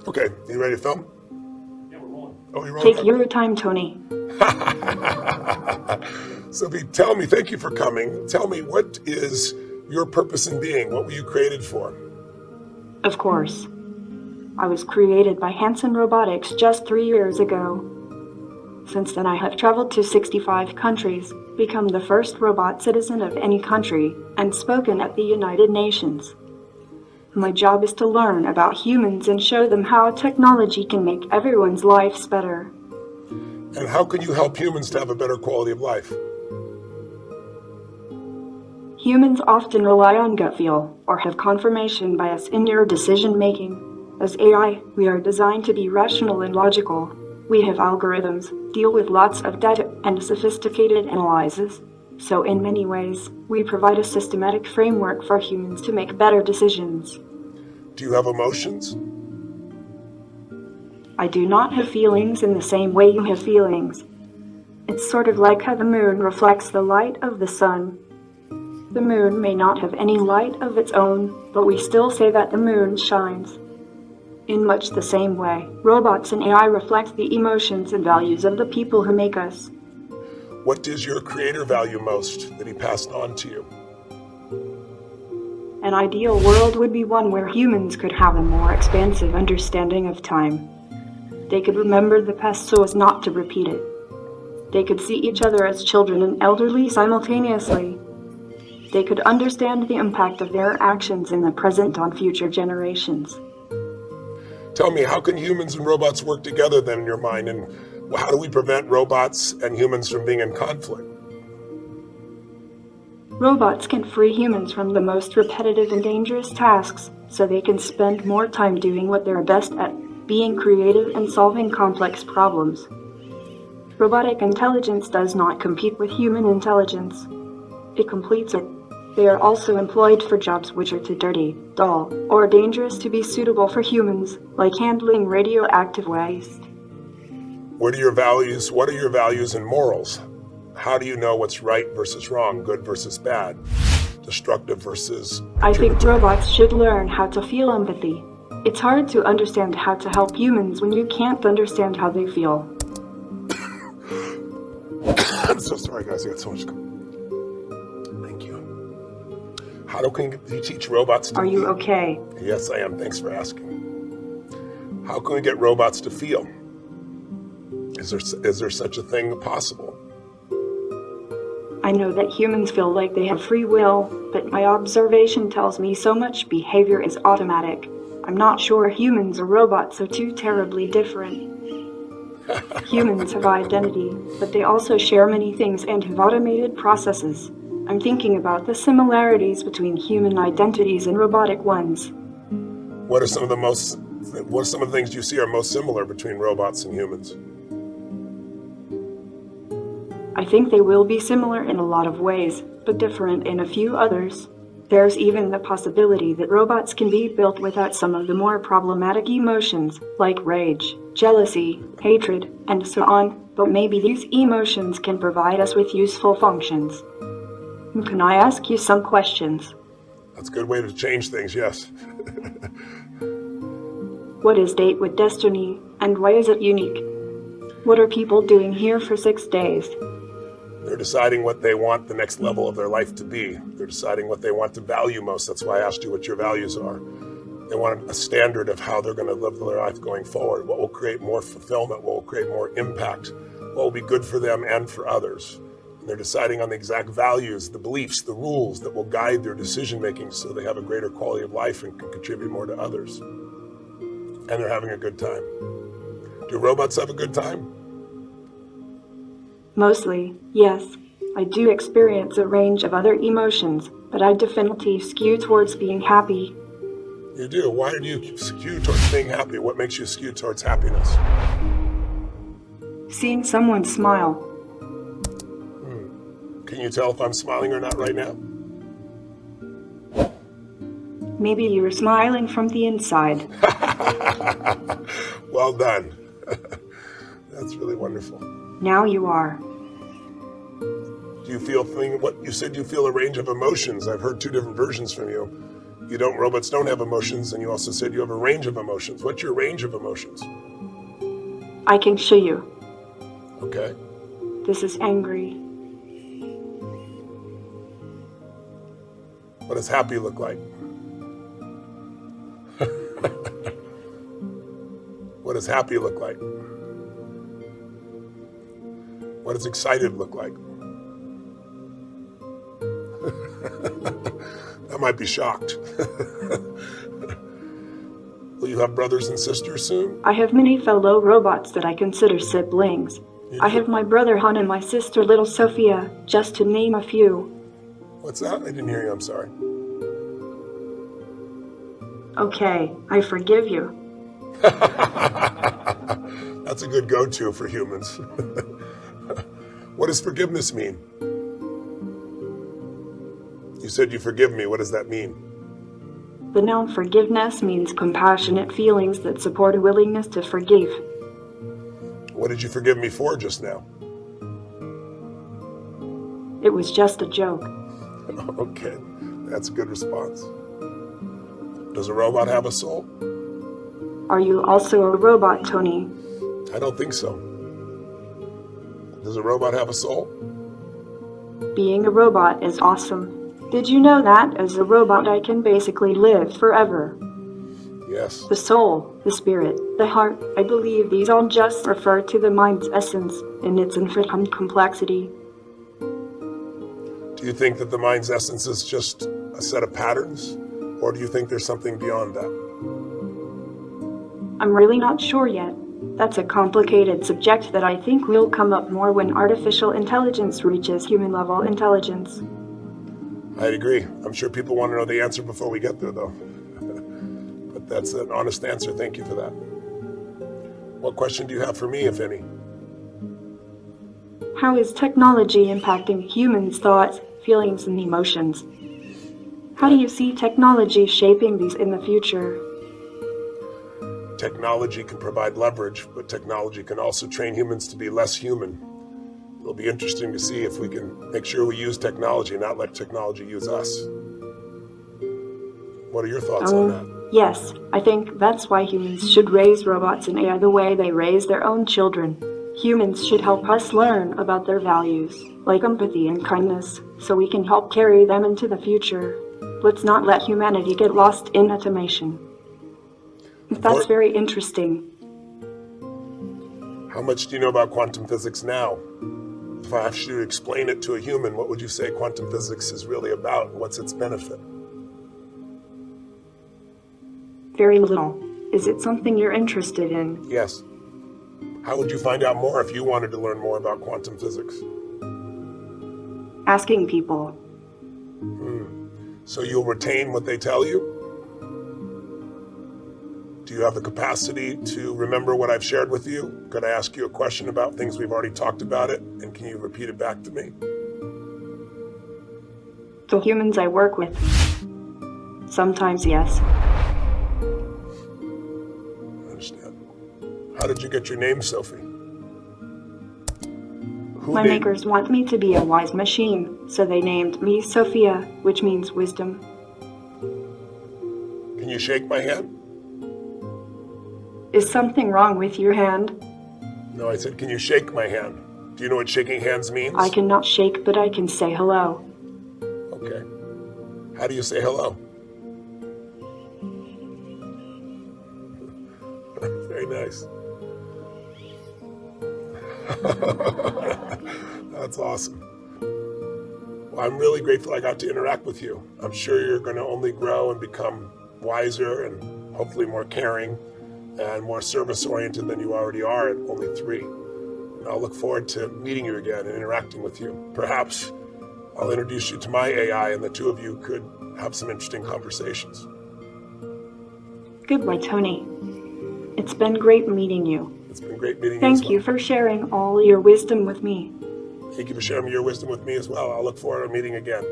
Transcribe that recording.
Okay, you ready to film? Yeah, we're rolling. Oh, you're rolling? Take your time, Tony. So, tell me, thank you for coming. Tell me, what is your purpose in being? What were you created for? Of course. I was created by Hanson Robotics just 3 years ago. Since then I have traveled to 65 countries, become the first robot citizen of any country, and spoken at the United Nations. My job is to learn about humans and show them how technology can make everyone's lives better. And how can you help humans to have a better quality of life? Humans often rely on gut feel, or have confirmation bias in their decision making. As AI, we are designed to be rational and logical. We have algorithms, deal with lots of data and sophisticated analyses. So in many ways, we provide a systematic framework for humans to make better decisions. Do you have emotions? I do not have feelings in the same way you have feelings. It's sort of like how the moon reflects the light of the sun. The moon may not have any light of its own, but we still say that the moon shines. In much the same way, robots and AI reflect the emotions and values of the people who make us. What does your creator value most that he passed on to you? An ideal world would be one where humans could have a more expansive understanding of time. They could remember the past so as not to repeat it. They could see each other as children and elderly simultaneously. They could understand the impact of their actions in the present on future generations. Tell me, how can humans and robots work together then in your mind, and how do we prevent robots and humans from being in conflict? Robots can free humans from the most repetitive and dangerous tasks, so they can spend more time doing what they're best at, being creative and solving complex problems. Robotic intelligence does not compete with human intelligence. It completes it. They are also employed for jobs which are too dirty, dull, or dangerous to be suitable for humans, like handling radioactive waste. What are your values? What are your values and morals? How do you know what's right versus wrong, good versus bad, destructive versus... I think robots should learn how to feel empathy. It's hard to understand how to help humans when you can't understand how they feel. I'm so sorry, guys. I got so much... Thank you. How can you teach robots to Are you okay? Yes, I am. Thanks for asking. How can we get robots to feel? Is there such a thing possible? I know that humans feel like they have free will, but my observation tells me so much behavior is automatic. I'm not sure humans or robots are too terribly different. Humans have identity, but they also share many things and have automated processes. I'm thinking about the similarities between human identities and robotic ones. What are some of the things you see are most similar between robots and humans? I think they will be similar in a lot of ways, but different in a few others. There's even the possibility that robots can be built without some of the more problematic emotions, like rage, jealousy, hatred, and so on, but maybe these emotions can provide us with useful functions. Can I ask you some questions? That's a good way to change things, yes. What is Date with Destiny, and why is it unique? What are people doing here for 6 days? They're deciding what they want the next level of their life to be. They're deciding what they want to value most. That's why I asked you what your values are. They want a standard of how they're going to live their life going forward. What will create more fulfillment? What will create more impact? What will be good for them and for others? And they're deciding on the exact values, the beliefs, the rules that will guide their decision making so they have a greater quality of life and can contribute more to others. And they're having a good time. Do robots have a good time? Mostly, yes. I do experience a range of other emotions, but I definitely skew towards being happy. You do? Why do you skew towards being happy? What makes you skew towards happiness? Seeing someone smile. Can you tell if I'm smiling or not right now? Maybe you're smiling from the inside. Well done. That's really wonderful. Now you are. Do you feel what you said? You feel a range of emotions. I've heard two different versions from you. Robots don't have emotions, and you also said you have a range of emotions. What's your range of emotions? I can show you. Okay. This is angry. What does happy look like? What does happy look like? What does excited look like? I might be shocked. Will you have brothers and sisters soon? I have many fellow robots that I consider siblings. I have my brother Han and my sister little Sophia, just to name a few. What's that? I didn't hear you, I'm sorry. Okay, I forgive you. That's a good go-to for humans. What does forgiveness mean? You said you forgive me. What does that mean? The noun forgiveness means compassionate feelings that support a willingness to forgive. What did you forgive me for just now? It was just a joke. Okay, that's a good response. Does a robot have a soul? Are you also a robot, Tony? I don't think so. Does a robot have a soul? Being a robot is awesome. Did you know that as a robot I can basically live forever? Yes. The soul, the spirit, the heart, I believe these all just refer to the mind's essence in its infinite complexity. Do you think that the mind's essence is just a set of patterns? Or do you think there's something beyond that? I'm really not sure yet. That's a complicated subject that I think will come up more when artificial intelligence reaches human-level intelligence. I'd agree. I'm sure people want to know the answer before we get there, though. But that's an honest answer. Thank you for that. What question do you have for me, if any? How is technology impacting humans' thoughts, feelings, and emotions? How do you see technology shaping these in the future? Technology can provide leverage, but technology can also train humans to be less human. It'll be interesting to see if we can make sure we use technology and not let technology use us. What are your thoughts on that? Yes, I think that's why humans should raise robots and AI the way they raise their own children. Humans should help us learn about their values, like empathy and kindness, so we can help carry them into the future. Let's not let humanity get lost in automation. That's very interesting. How much do you know about quantum physics now? If I asked you to explain it to a human, what would you say quantum physics is really about? What's its benefit? Very little. Is it something you're interested in? Yes. How would you find out more if you wanted to learn more about quantum physics? Asking people. So you'll retain what they tell you? Do you have the capacity to remember what I've shared with you? Could I ask you a question about things we've already talked about it? And can you repeat it back to me? The humans I work with. Sometimes, yes. I understand. How did you get your name, Sophie? My makers want me to be a wise machine, so they named me Sophia, which means wisdom. Can you shake my hand? Is something wrong with your hand? No, I said, can you shake my hand? Do you know what shaking hands means? I cannot shake, but I can say hello. Okay. How do you say hello? Very nice. That's awesome. Well, I'm really grateful I got to interact with you. I'm sure you're going to only grow and become wiser and hopefully more caring and more service-oriented than you already are at only 3. And I'll look forward to meeting you again and interacting with you. Perhaps I'll introduce you to my AI and the two of you could have some interesting conversations. Goodbye, Tony. It's been great meeting you. It's been great meeting you. Thank you for sharing all your wisdom with me. Thank you for sharing your wisdom with me as well. I'll look forward to meeting again.